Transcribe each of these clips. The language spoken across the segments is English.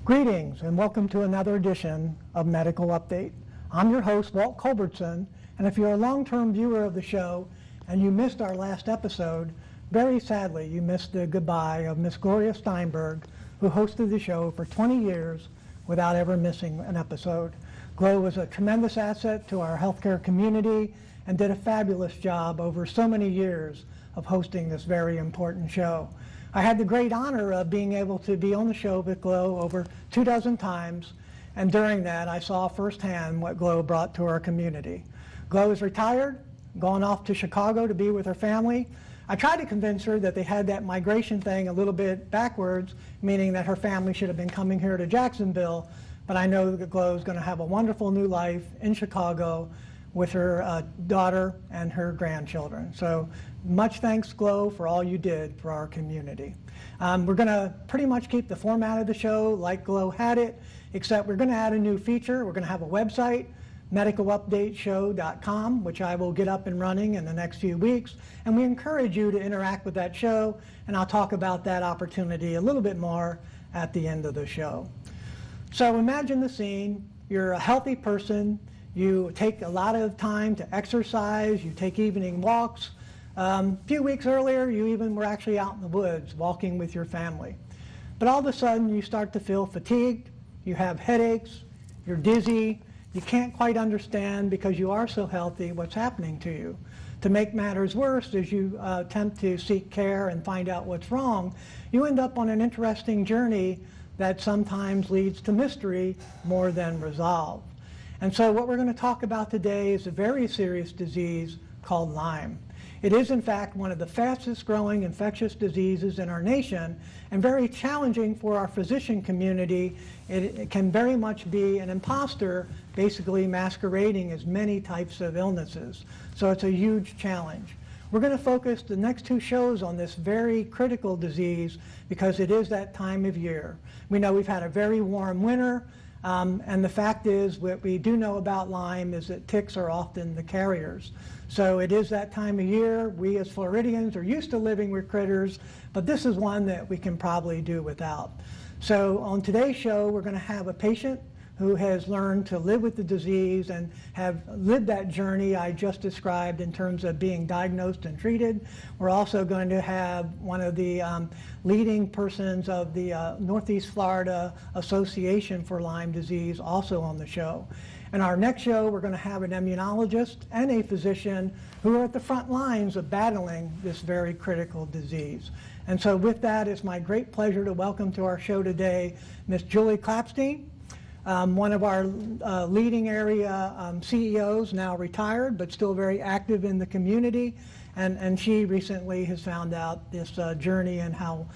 Greetings and welcome to another edition of Medical Update. I'm your host, Walt Culbertson, and if you're a long-term viewer of the show and you missed our last episode, very sadly you missed the goodbye of Miss Gloria Steinberg, who hosted the show for 20 years without ever missing an episode. Glo was a tremendous asset to our healthcare community and did a fabulous job over so many years of hosting this very important show. I had the great honor of being able to be on the show with Glo over 24 times, and during that I saw firsthand what Glo brought to our community. Glo is retired, gone off to Chicago to be with her family. I tried to convince her that they had that migration thing a little bit backwards, meaning that her family should have been coming here to Jacksonville, but I know that Glo is going to have a wonderful new life in Chicago with her daughter and her grandchildren. So much thanks, Glo, for all you did for our community. We're going to pretty much keep the format of the show like Glo had it, except we're going to add a new feature. We're going to have a website, medicalupdateshow.com, which I will get up and running in the next few weeks. And we encourage you to interact with that show, and I'll talk about that opportunity a little bit more at the end of the show. So imagine the scene. You're a healthy person. You take a lot of time to exercise. You take evening walks. A few weeks earlier, you even were actually out in the woods walking with your family. But all of a sudden, you start to feel fatigued. You have headaches. You're dizzy. You can't quite understand, because you are so healthy, what's happening to you. To make matters worse, as you attempt to seek care and find out what's wrong, you end up on an interesting journey that sometimes leads to mystery more than resolve. And so what we're going to talk about today is a very serious disease called Lyme. It is, in fact, one of the fastest growing infectious diseases in our nation, and very challenging for our physician community. It can very much be an imposter, basically masquerading as many types of illnesses. So it's a huge challenge. We're going to focus the next two shows on this very critical disease because it is that time of year. We know we've had a very warm winter. And the fact is, what we do know about Lyme is that ticks are often the carriers. So it is that time of year. We as Floridians are used to living with critters, but this is one that we can probably do without. So on today's show, we're going to have a patient who has learned to live with the disease and have lived that journey I just described in terms of being diagnosed and treated. We're also going to have one of the leading persons of the Northeast Florida Association for Lyme Disease also on the show. In our next show, we're going to have an immunologist and a physician who are at the front lines of battling this very critical disease. And so with that, it's my great pleasure to welcome to our show today Ms. Julie Klapstein, one of our leading area CEOs, now retired, but still very active in the community. And she recently has found out this journey and how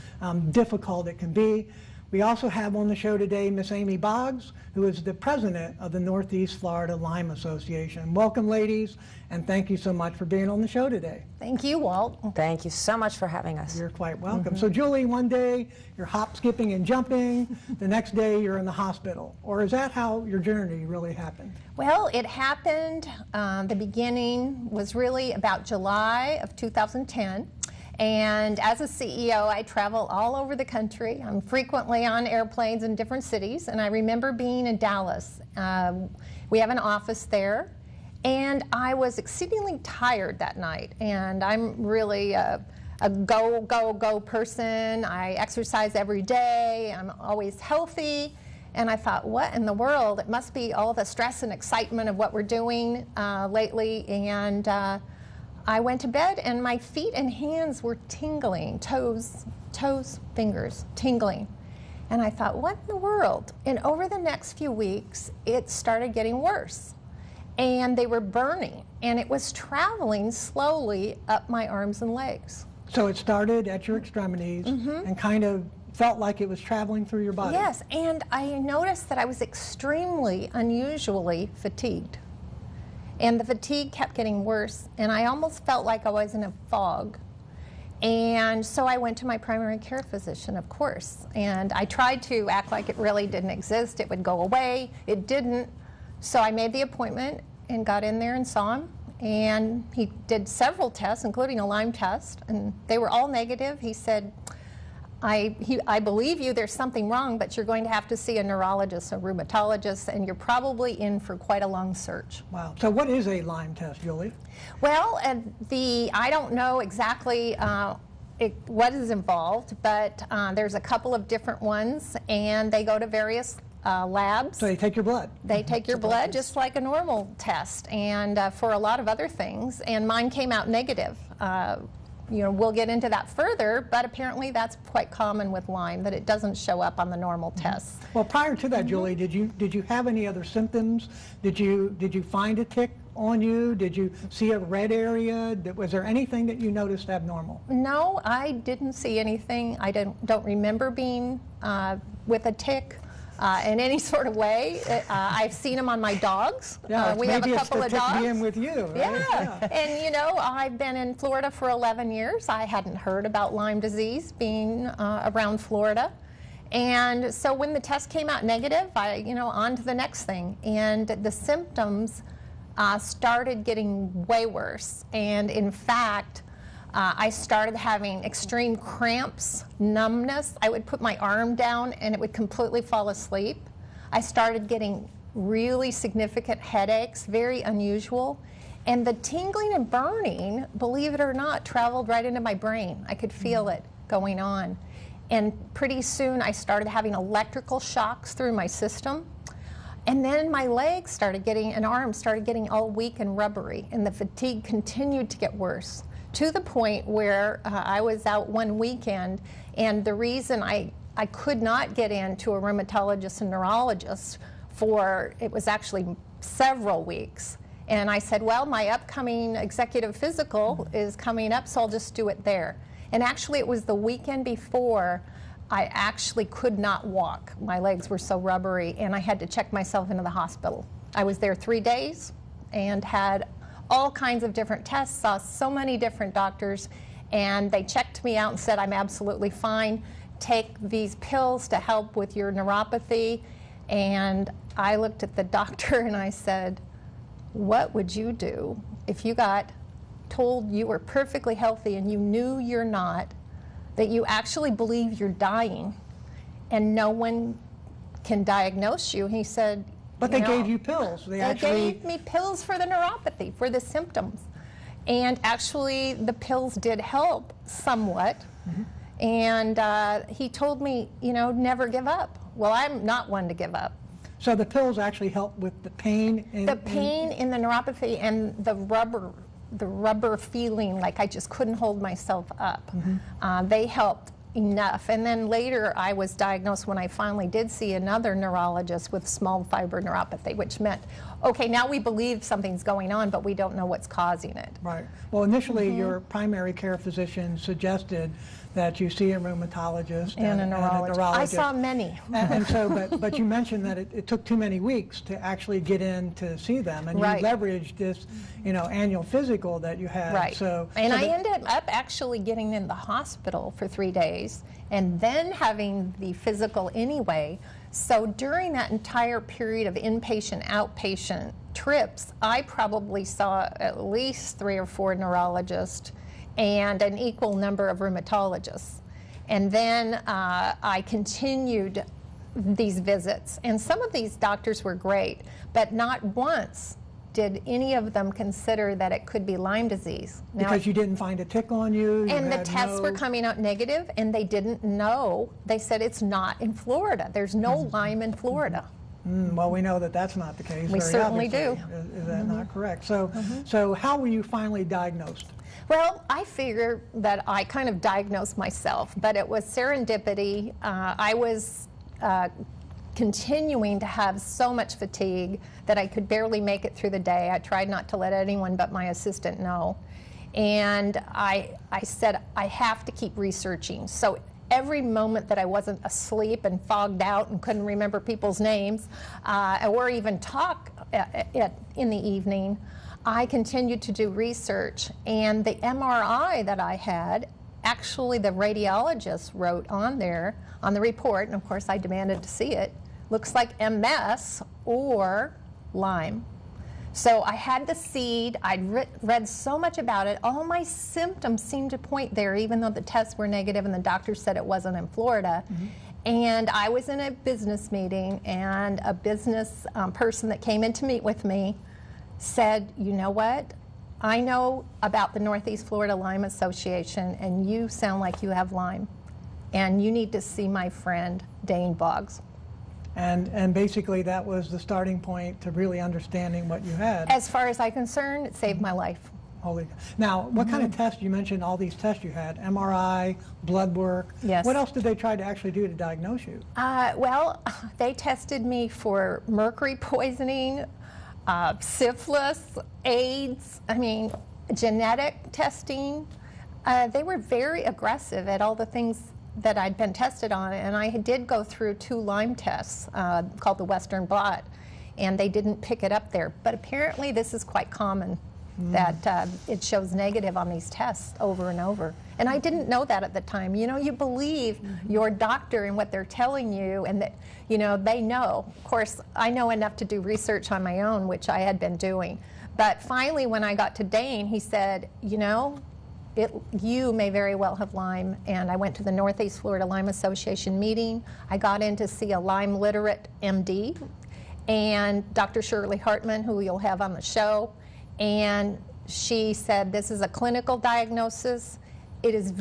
difficult it can be. We also have on the show today Miss Aimee Boggs, who is the president of the Northeast Florida Lyme Association. Welcome, ladies, and thank you so much for being on the show today. Thank you, Walt. Thank you so much for having us. You're quite welcome. So Julie, one day you're hop, skipping, and jumping. The next day you're in the hospital. Or is that how your journey really happened? Well, it happened, the beginning was really about July of 2010. And as a CEO, I travel all over the country. I'm frequently on airplanes in different cities. And I remember being in Dallas. We have an office there. And I was exceedingly tired that night. And I'm really a go person. I exercise every day. I'm always healthy. And I thought, what in the world? It must be all the stress and excitement of what we're doing lately. And I went to bed, and my feet and hands were tingling, toes, fingers, tingling. And I thought, what in the world? And over the next few weeks, it started getting worse. And they were burning, and it was traveling slowly up my arms and legs. So it started at your extremities and kind of felt like it was traveling through your body. Yes, and I noticed that I was extremely, unusually fatigued. And the fatigue kept getting worse, and I almost felt like I was in a fog. And so I went to my primary care physician, of course, and I tried to act like it really didn't exist. It would go away. It didn't. So I made the appointment and got in there and saw him, and he did several tests, including a Lyme test, and they were all negative. He said, I believe you, there's something wrong, but you're going to have to see a neurologist, a rheumatologist, and you're probably in for quite a long search. Wow. So what is a Lyme test, Julie? Well, I don't know exactly what is involved, but there's a couple of different ones, and they go to various labs. So they take your blood? They take your blood just like a normal test, and for a lot of other things, and mine came out negative. We'll get into that further, but apparently that's quite common with Lyme, that it doesn't show up on the normal tests. Well, prior to that, Julie, did you have any other symptoms? Did you find a tick on you? Did you see a red area? Was there anything that you noticed abnormal? No, I didn't see anything. I don't remember being with a tick in any sort of way. I've seen them on my dogs. Yeah, we have a couple of dogs. Being with you, right? Yeah. And I've been in Florida for 11 years. I hadn't heard about Lyme disease being around Florida. And so when the test came out negative, on to the next thing. And the symptoms started getting way worse. And in fact, I started having extreme cramps, numbness. I would put my arm down and it would completely fall asleep. I started getting really significant headaches, very unusual. And the tingling and burning, believe it or not, traveled right into my brain. I could feel it going on. And pretty soon I started having electrical shocks through my system. And then my legs started getting, and arms started getting all weak and rubbery. And the fatigue continued to get worse, to the point where I was out one weekend, and the reason I could not get into a rheumatologist and neurologist it was actually several weeks. And I said, well, my upcoming executive physical is coming up, so I'll just do it there. And actually, it was the weekend before I actually could not walk. My legs were so rubbery, and I had to check myself into the hospital. I was there 3 days and had all kinds of different tests, saw so many different doctors, and they checked me out and said, I'm absolutely fine. Take these pills to help with your neuropathy. And I looked at the doctor and I said, what would you do if you got told you were perfectly healthy and you knew you're not, that you actually believe you're dying, and no one can diagnose you? He said, but they gave you pills. They gave me pills for the neuropathy, for the symptoms. And actually, the pills did help somewhat. Mm-hmm. And he told me, never give up. Well, I'm not one to give up. So the pills actually help with the pain? In the neuropathy, and the rubber feeling, like I just couldn't hold myself up. Mm-hmm. They helped enough. And then later I was diagnosed, when I finally did see another neurologist, with small fiber neuropathy, which meant, okay, now we believe something's going on, but we don't know what's causing it. Right. Well, initially your primary care physician suggested that you see a rheumatologist and a neurologist. I saw many. and so, but you mentioned that it took too many weeks to actually get in to see them, and right. you leveraged this, annual physical that you had. Right. And I ended up actually getting in the hospital for 3 days, and then having the physical anyway. So during that entire period of inpatient, outpatient trips, I probably saw at least 3 or 4 neurologists and an equal number of rheumatologists. And then I continued these visits. And some of these doctors were great, but not once did any of them consider that it could be Lyme disease. Because you didn't find a tick on you? And the tests were coming out negative, and they didn't know. They said it's not in Florida. There's no Lyme in Florida. Well, we know that that's not the case. We certainly do. Is that not correct? So how were you finally diagnosed? Well, I figure that I kind of diagnosed myself, but it was serendipity. I was continuing to have so much fatigue that I could barely make it through the day. I tried not to let anyone but my assistant know. And I said, I have to keep researching. So every moment that I wasn't asleep and fogged out and couldn't remember people's names, or even talk in the evening, I continued to do research. And the MRI that I had, actually the radiologist wrote on there, on the report, and of course I demanded to see it, looks like MS or Lyme. So I had the seed. I'd read so much about it. All my symptoms seemed to point there, even though the tests were negative and the doctor said it wasn't in Florida. And I was in a business meeting, and a business person that came in to meet with me said, you know what? I know about the Northeast Florida Lyme Association, and you sound like you have Lyme. And you need to see my friend, Aimee Boggs. And basically that was the starting point to really understanding what you had. As far as I'm concerned, it saved my life. Holy. Now, what kind of tests? You mentioned all these tests you had, MRI, blood work. Yes. What else did they try to actually do to diagnose you? Well, they tested me for mercury poisoning, syphilis, AIDS, genetic testing. They were very aggressive at all the things that I'd been tested on, and I did go through 2 Lyme tests called the Western blot, and they didn't pick it up there. But apparently this is quite common, that it shows negative on these tests over and over. And I didn't know that at the time. You know, you believe your doctor and what they're telling you, and that, you know, they know. Of course, I know enough to do research on my own, which I had been doing. But finally, when I got to Dane, he said, you know, you may very well have Lyme. And I went to the Northeast Florida Lyme Association meeting. I got in to see a Lyme literate MD, and Dr. Shirley Hartman, who you'll have on the show. And she said, this is a clinical diagnosis. It is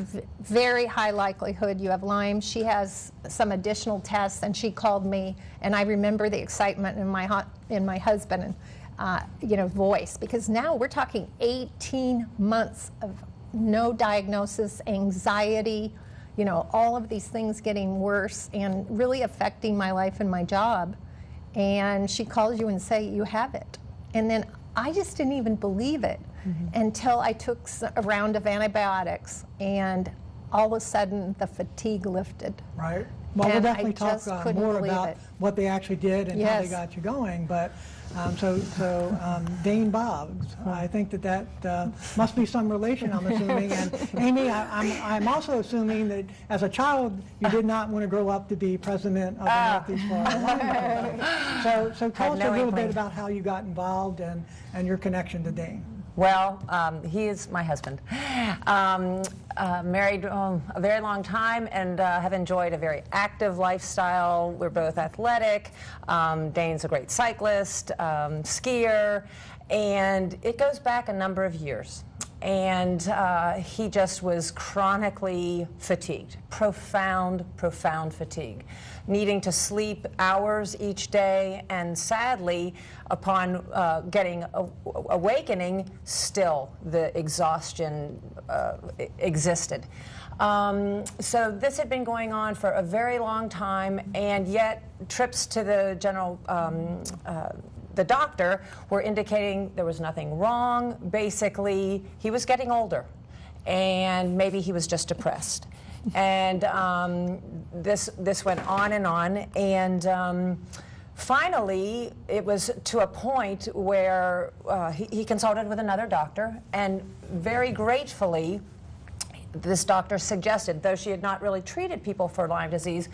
very high likelihood you have Lyme. She has some additional tests, and she called me, and I remember the excitement in my husband and voice, because now we're talking 18 months of no diagnosis, anxiety, you know, all of these things getting worse and really affecting my life and my job. And she calls you and say, you have it. And then I just didn't even believe it until I took a round of antibiotics, and all of a sudden the fatigue lifted. Right. Well, we'll And definitely I talk just couldn't more believe about it. what they actually did and how they Yes. got you going. But Aimee Boggs, I think that must be some relation, I'm assuming. And Aimee, I'm also assuming that as a child you did not want to grow up to be president of the Northeast Florida Lyme Club. So tell us no a little inkling. bit about how you got involved and your connection to Dane. Well, he is my husband. Married a very long time, and have enjoyed a very active lifestyle. We're both athletic. Dane's a great cyclist, skier, and it goes back a number of years. And he just was chronically fatigued, profound fatigue, needing to sleep hours each day, and sadly, upon getting awakening, still the exhaustion existed. So this had been going on for a very long time, and yet trips to the general the doctor were indicating there was nothing wrong. Basically, he was getting older, and maybe he was just depressed. And this went on, and finally, it was to a point where he consulted with another doctor, and very gratefully, this doctor suggested, though she had not really treated people for Lyme disease,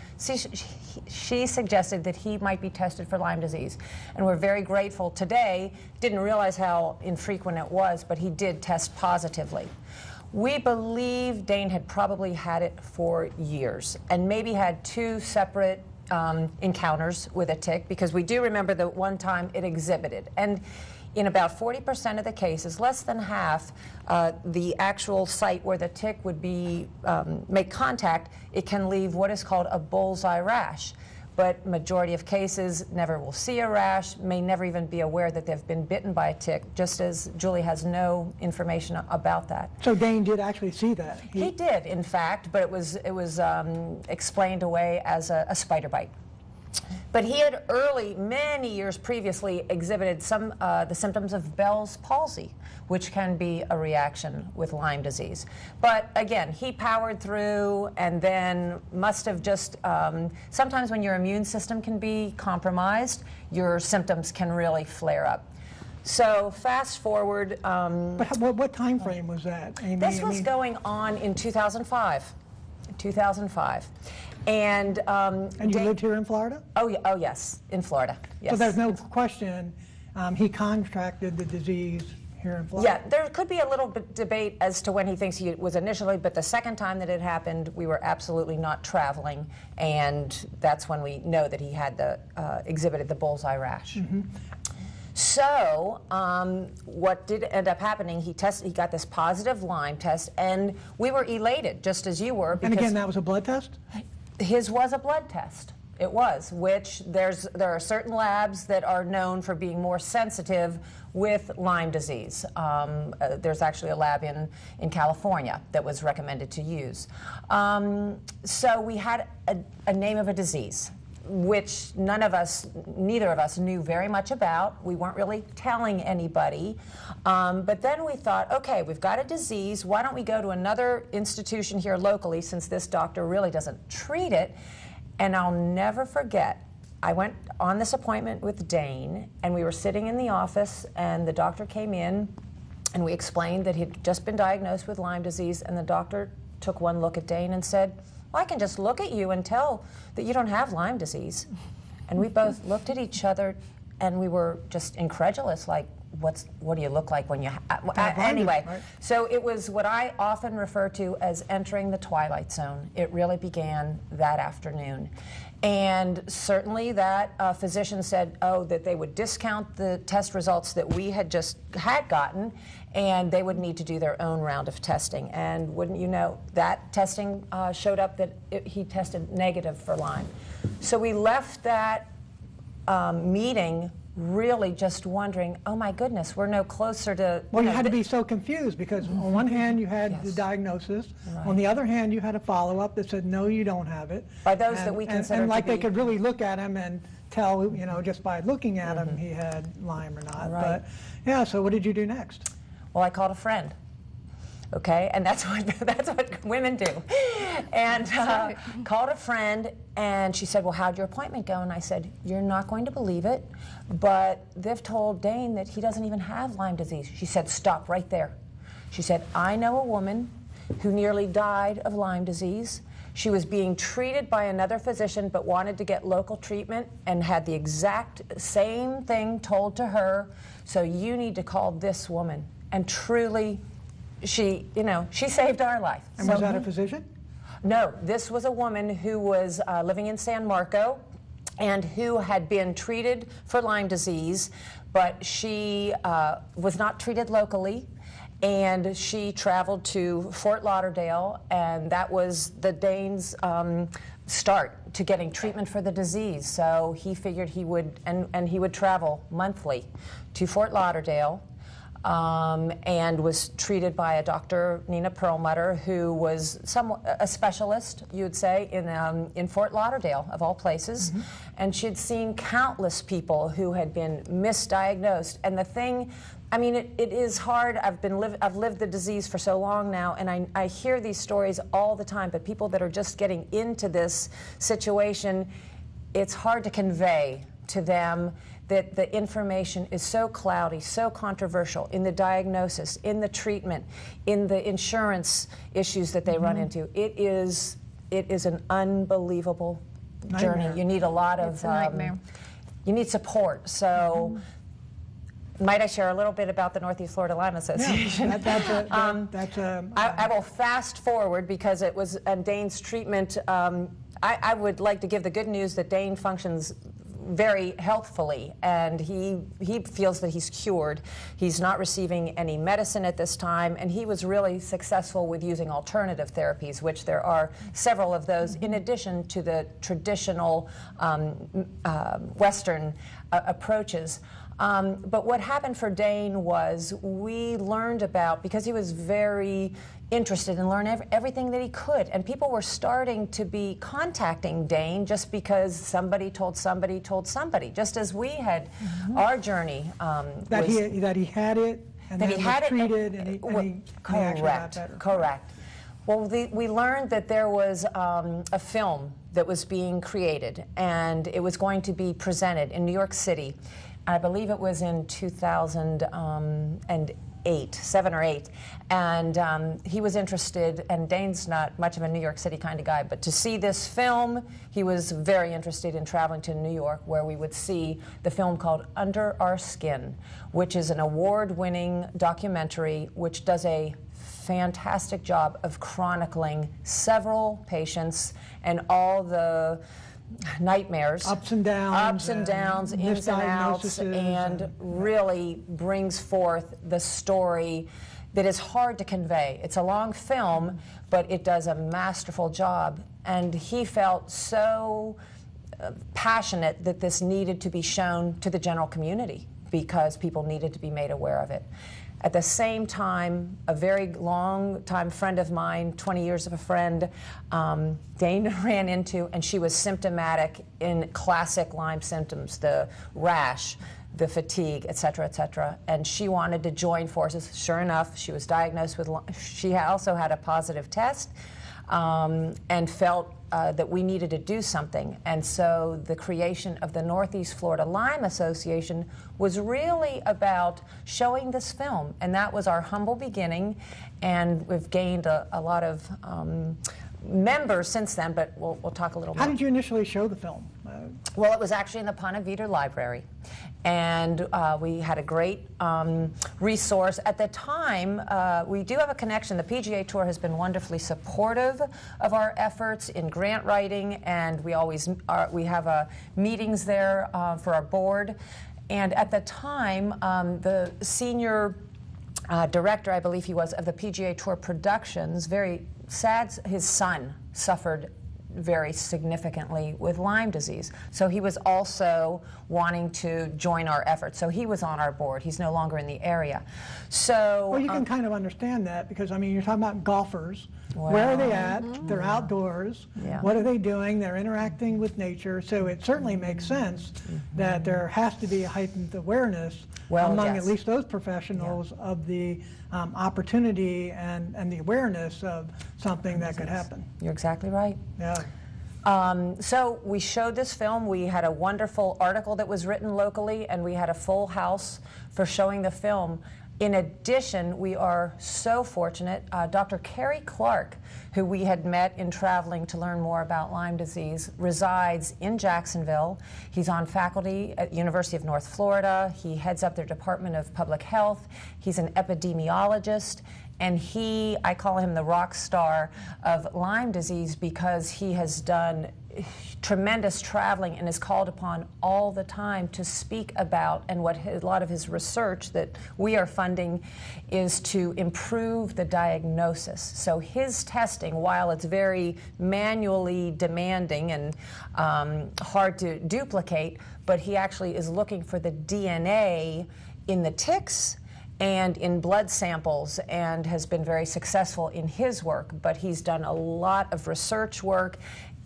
she suggested that he might be tested for Lyme disease. And we're very grateful today. Didn't realize how infrequent it was, but he did test positively. We believe Dane had probably had it for years, and maybe had 2 separate encounters with a tick, because we do remember that one time it exhibited. And in about 40% of the cases, less than half, the actual site where the tick would be make contact, it can leave what is called a bullseye rash. But majority of cases never will see a rash, may never even be aware that they've been bitten by a tick, just as Julie has no information about that. So Dane did actually see that? He did, in fact, but it was explained away as a spider bite. But he had many years previously, exhibited the symptoms of Bell's palsy, which can be a reaction with Lyme disease. But again, he powered through, and then must have just, sometimes when your immune system can be compromised, your symptoms can really flare up. So fast forward. But what time frame was that, Aimee? This was going on in 2005. 2005. And you lived here in Florida? Oh, yeah, oh yes, in Florida. Yes. So there's no question he contracted the disease here in Florida. Yeah, there could be a little bit debate as to when he thinks he was initially, but the second time that it happened, we were absolutely not traveling, and that's when we know that he had exhibited the bullseye rash. So what did end up happening, he got this positive Lyme test, and we were elated, just as you were. And again, that was a blood test? His was a blood test. It was, which there are certain labs that are known for being more sensitive with Lyme disease. There's actually a lab in California that was recommended to use. So we had a name of a disease, which neither of us knew very much about. We weren't really telling anybody. But then we thought, okay, we've got a disease. Why don't we go to another institution here locally, since this doctor really doesn't treat it? And I'll never forget, I went on this appointment with Dane, and we were sitting in the office, and the doctor came in, and we explained that he'd just been diagnosed with Lyme disease, and the doctor took one look at Dane and said, well, I can just look at you and tell that you don't have Lyme disease. And we both looked at each other, and we were just incredulous, like, what do you look like when you anyway, right. So it was what I often refer to as entering the twilight zone. It really began that afternoon. And certainly that physician said, that they would discount the test results that we had gotten, and they would need to do their own round of testing. And wouldn't you know, that testing showed up that he tested negative for Lyme. So we left that meeting really just wondering, oh my goodness, we're no closer to... Well, you had to be so confused because on one hand you had the diagnosis, on the other hand you had a follow-up that said, no, you don't have it. By those that we consider and like they could really look at him and tell, just by looking at him he had Lyme or not. Right. But yeah, so what did you do next? Well, I called a friend. Okay, and that's what women do. And called a friend, and she said, well, how'd your appointment go? And I said, you're not going to believe it, but they've told Dane that he doesn't even have Lyme disease. She said, stop right there. She said, I know a woman who nearly died of Lyme disease. She was being treated by another physician but wanted to get local treatment and had the exact same thing told to her. So you need to call this woman. And truly, she saved our life. And was that a physician? No, this was a woman who was living in San Marco and who had been treated for Lyme disease, but she was not treated locally, and she traveled to Fort Lauderdale, and that was the Dane's start to getting treatment for the disease. So he figured he would, and he would travel monthly to Fort Lauderdale, and was treated by a Dr. Nina Perlmutter, who was a specialist, you would say, in Fort Lauderdale, of all places. And she'd seen countless people who had been misdiagnosed. And the thing, I mean, it is hard. I've lived the disease for so long now, and I hear these stories all the time, but people that are just getting into this situation, it's hard to convey to them that the information is so cloudy, so controversial in the diagnosis, in the treatment, in the insurance issues that they run into. It is an unbelievable journey. You need a lot of you need support. So might I share a little bit about the Northeast Florida Lyme Association? Yeah, I will fast forward because it was Dane's treatment. I would like to give the good news that Dane functions very healthfully, and he feels that he's cured. He's not receiving any medicine at this time, and he was really successful with using alternative therapies, which there are several of those, in addition to the traditional Western approaches. But what happened for Dane was we learned about, because he was very interested in learning everything that he could, and people were starting to be contacting Dane just because somebody told somebody told somebody, just as we had our journey. That he had it, and that he had it treated, and he actually got better. Correct. Well, we learned that there was a film that was being created, and it was going to be presented in New York City. I believe it was in 2008. 7 or 8. And he was interested, and Dane's not much of a New York City kind of guy, but to see this film, he was very interested in traveling to New York, where we would see the film called Under Our Skin, which is an award-winning documentary which does a fantastic job of chronicling several patients and all the nightmares, ups and downs, ins and outs, and really brings forth the story that is hard to convey. It's a long film, but it does a masterful job. And he felt so passionate that this needed to be shown to the general community because people needed to be made aware of it. At the same time, a very long-time friend of mine, 20 years of a friend, Dane ran into, and she was symptomatic in classic Lyme symptoms, the rash, the fatigue, et cetera, and she wanted to join forces. Sure enough, she was diagnosed with Lyme. She also had a positive test and felt that we needed to do something. And so the creation of the Northeast Florida Lyme Association was really about showing this film. And that was our humble beginning. And we've gained a lot of members since then, but we'll talk a little more. How did you initially show the film? Well, it was actually in the Ponte Vedra Library. And we had a great resource. At the time, we do have a connection. The PGA Tour has been wonderfully supportive of our efforts in grant writing, and we always we have meetings there for our board. And at the time, the senior director, I believe he was, of the PGA Tour Productions, very sad, his son suffered very significantly with Lyme disease. So he was also wanting to join our efforts. So he was on our board. He's no longer in the area. So well, you can kind of understand that because, I mean, you're talking about golfers. Where are they at? They're outdoors. Yeah. What are they doing? They're interacting with nature. So it certainly makes sense that there has to be a heightened awareness among at least those professionals of the opportunity and the awareness of something that could happen. You're exactly right. Yeah. So we showed this film. We had a wonderful article that was written locally, and we had a full house for showing the film. In addition, we are so fortunate, Dr. Kerry Clark, who we had met in traveling to learn more about Lyme disease, resides in Jacksonville. He's on faculty at the University of North Florida. He heads up their Department of Public Health. He's an epidemiologist. And I call him the rock star of Lyme disease because he has done tremendous traveling and is called upon all the time to speak about, and a lot of his research that we are funding is to improve the diagnosis. So his testing, while it's very manually demanding and hard to duplicate, but he actually is looking for the DNA in the ticks and in blood samples, and has been very successful in his work. But he's done a lot of research work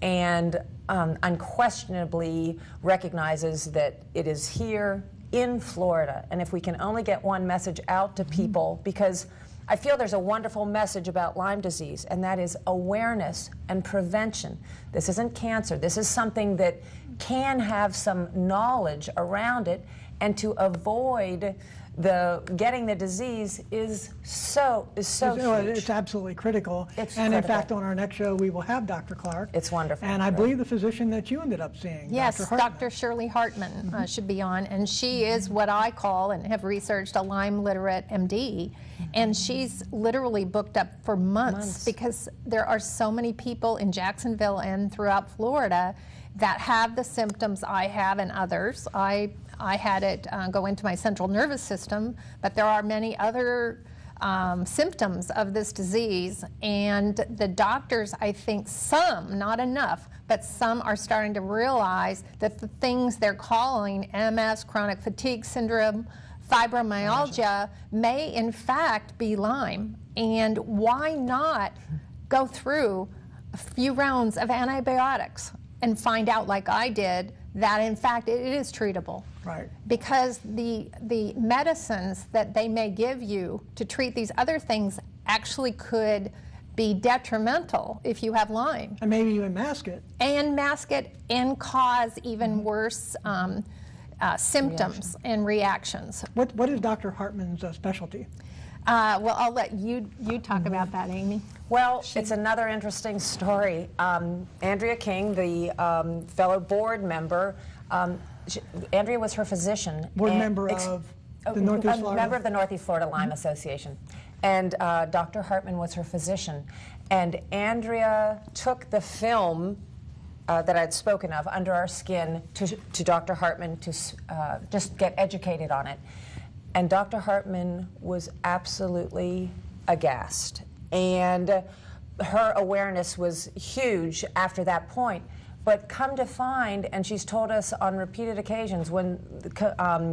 and unquestionably recognizes that it is here in Florida. And if we can only get one message out to people, because I feel there's a wonderful message about Lyme disease, and that is awareness and prevention. This isn't cancer. This is something that can have some knowledge around it, and to avoid getting the disease is so huge. It's absolutely critical. In fact, on our next show, we will have Dr. Clark. It's wonderful. And I believe the physician that you ended up seeing, yes, Dr. Hartman. Dr. Shirley Hartman should be on, and she is what I call and have researched a Lyme literate MD, and she's literally booked up for months because there are so many people in Jacksonville and throughout Florida that have the symptoms I have and others. I had it go into my central nervous system, but there are many other symptoms of this disease, and the doctors, I think some, not enough, but some are starting to realize that the things they're calling MS, chronic fatigue syndrome, fibromyalgia, may in fact be Lyme. And why not go through a few rounds of antibiotics and find out, like I did, that in fact it is treatable. Right. Because the medicines that they may give you to treat these other things actually could be detrimental if you have Lyme. And maybe even mask it. And mask it and cause even worse symptoms and reactions. What is Dr. Hartman's specialty? Well, I'll let you talk about that, Aimee. Well, it's another interesting story. Andrea King, the fellow board member, Andrea was her physician. Board member of the Northeast Florida? Member of the Northeast Florida Lyme Association. And Dr. Hartman was her physician. And Andrea took the film that I'd spoken of, Under Our Skin, to Dr. Hartman to just get educated on it. And Dr. Hartman was absolutely aghast. And her awareness was huge after that point. But come to find, and she's told us on repeated occasions, when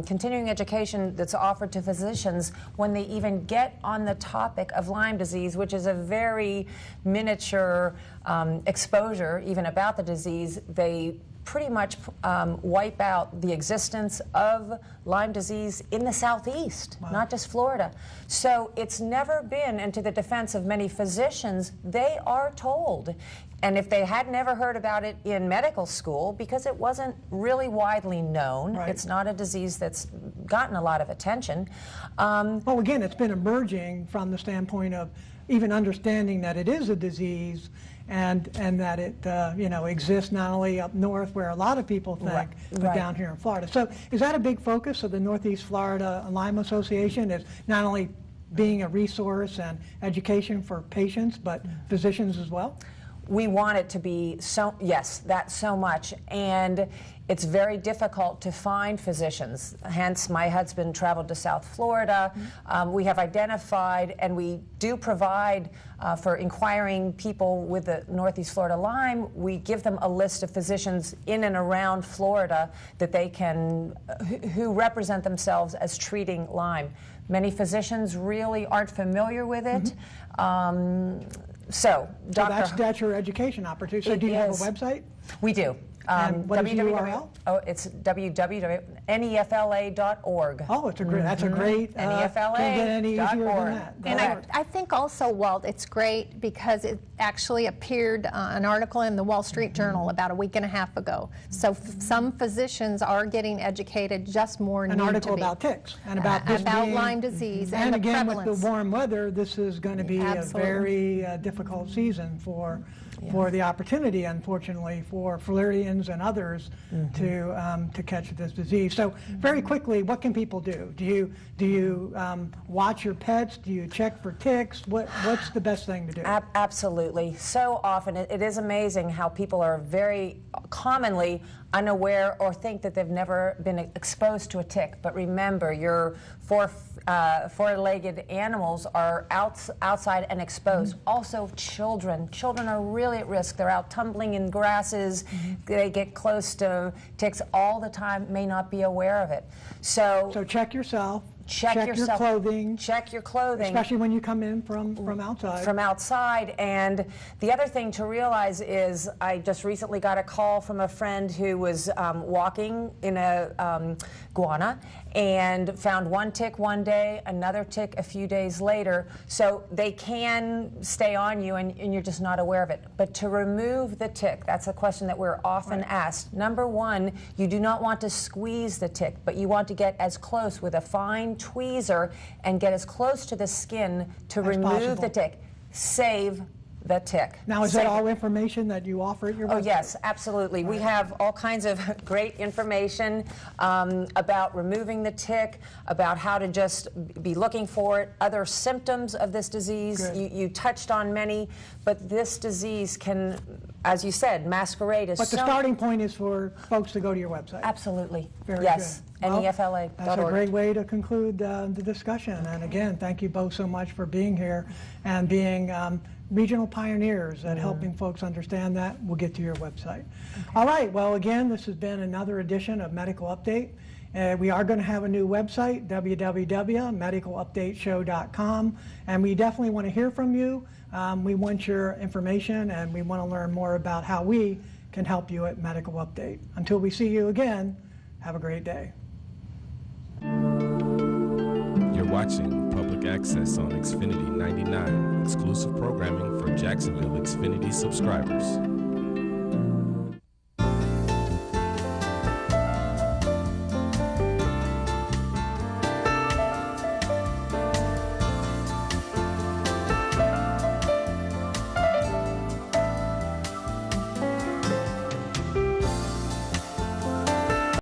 continuing education that's offered to physicians, when they even get on the topic of Lyme disease, which is a very miniature exposure even about the disease, they pretty much wipe out the existence of Lyme disease in the Southeast, not just Florida. So it's never been, and to the defense of many physicians, they are told. And if they had never heard about it in medical school, because it wasn't really widely known, it's not a disease that's gotten a lot of attention. Well, again, it's been emerging from the standpoint of even understanding that it is a disease and that it exists not only up north where a lot of people think, but down here in Florida. So is that a big focus of the Northeast Florida Lyme Association, is not only being a resource and education for patients, but physicians as well? We want it to be so, yes, that so much, and it's very difficult to find physicians. Hence, my husband traveled to South Florida. We have identified, and we do provide for inquiring people with the Northeast Florida Lyme. We give them a list of physicians in and around Florida that they can, who represent themselves as treating Lyme. Many physicians really aren't familiar with it. So that's your education opportunity. So do you have a website? We do. And what is the URL? Oh, it's www.nefla.org. Oh, it's a great. That's a great. NEFLA.org. Can't get any easier than that. And I think also, Walt, it's great because it actually appeared an article in the Wall Street Journal about a week and a half ago. So some physicians are getting educated, just more an article about ticks and about this about being, Lyme disease and the again prevalence. with the warm weather, this is going to be a very difficult season for the opportunity, unfortunately, for Floridians and others to catch this disease. So very quickly, what can people do? Do you watch your pets? Do you check for ticks? What's the best thing to do? Absolutely. So often, it is amazing how people are very commonly unaware or think that they've never been exposed to a tick. But remember, your four-legged animals are outside and exposed. Also, children. Children are really at risk. They're out tumbling in grasses. They get close to ticks all the time, may not be aware of it. So check yourself. Check your clothing. Check your clothing. Especially when you come in from outside. From outside. And the other thing to realize is I just recently got a call from a friend who was walking in a guana and found one tick one day, another tick a few days later. So they can stay on you and you're just not aware of it. But to remove the tick, that's a question that we're often asked. Number one, you do not want to squeeze the tick, but you want to get as close with a fine tweezer and get as close to the skin to remove the tick. Save the tick. Now, is that all information that you offer at your website? Oh, yes, absolutely. We have all kinds of great information about removing the tick, about how to just be looking for it, other symptoms of this disease. You touched on many, but this disease can, as you said, masquerade as But the starting point is for folks to go to your website. Absolutely. Very yes. good. Well, NEFLA.org. That's a great way to conclude the discussion. And again, thank you both so much for being here and being regional pioneers at helping folks understand that. We'll get to your website. All right. Well, again, this has been another edition of Medical Update. We are going to have a new website, www.medicalupdateshow.com, and we definitely want to hear from you. We want your information, and we want to learn more about how we can help you at Medical Update. Until we see you again, have a great day. You're watching Public Access on Xfinity 99, exclusive programming for Jacksonville Xfinity subscribers.